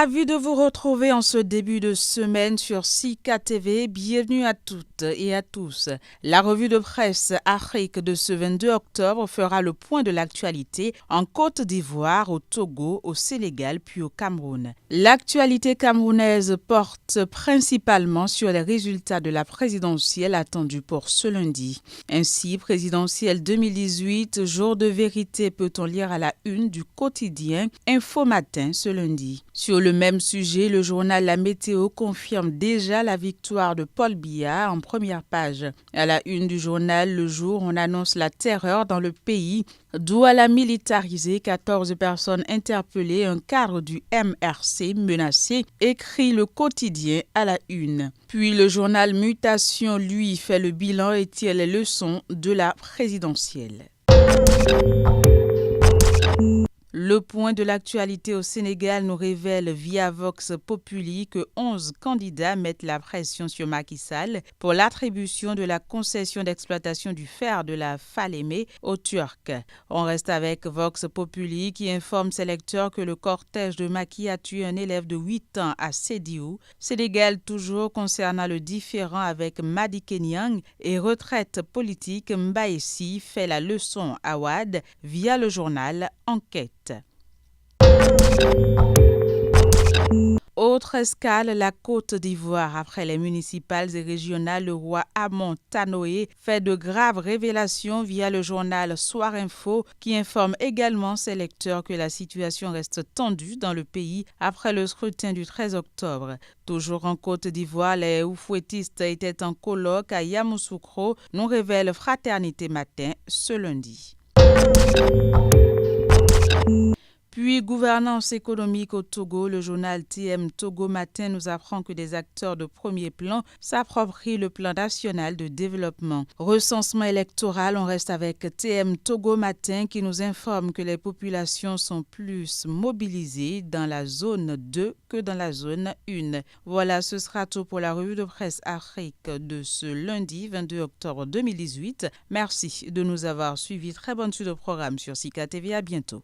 Ravi de vous retrouver en ce début de semaine sur Sika TV. Bienvenue à toutes et à tous. La revue de presse Afrique de ce 22 octobre fera le point de l'actualité en Côte d'Ivoire, au Togo, au Sénégal puis au Cameroun. L'actualité camerounaise porte principalement sur les résultats de la présidentielle attendue pour ce lundi. Ainsi, présidentielle 2018, jour de vérité, peut-on lire à la une du quotidien Info Matin ce lundi. Sur le même sujet, le journal La Météo confirme déjà la victoire de Paul Biya en première page. À la une du journal Le Jour, on annonce la terreur dans le pays. Douala militarisé, 14 personnes interpellées, un cadre du MRC menacé, écrit le quotidien à la une. Puis le journal Mutation, lui, fait le bilan et tire les leçons de la présidentielle. Le point de l'actualité au Sénégal nous révèle via Vox Populi que 11 candidats mettent la pression sur Macky Sall pour l'attribution de la concession d'exploitation du fer de la Falémé aux Turcs. On reste avec Vox Populi qui informe ses lecteurs que le cortège de Macky a tué un élève de 8 ans à Sédhiou. Sénégal toujours concernant le différend avec Madické Niang et retraite politique, Mbaïsi fait la leçon à Wade via le journal Enquête. Autre escale, la Côte d'Ivoire. Après les municipales et régionales, le roi Amon Tanoé fait de graves révélations via le journal Soir Info qui informe également ses lecteurs que la situation reste tendue dans le pays après le scrutin du 13 octobre. Toujours en Côte d'Ivoire, les oufouettistes étaient en colloque à Yamoussoukro, nous révèle Fraternité Matin ce lundi. Puis, gouvernance économique au Togo, le journal TM Togo Matin nous apprend que des acteurs de premier plan s'approprient le plan national de développement. Recensement électoral, on reste avec TM Togo Matin qui nous informe que les populations sont plus mobilisées dans la zone 2 que dans la zone 1. Voilà, ce sera tout pour la revue de presse Afrique de ce lundi 22 octobre 2018. Merci de nous avoir suivis. Très bonne suite de programme sur Sika TV. À bientôt.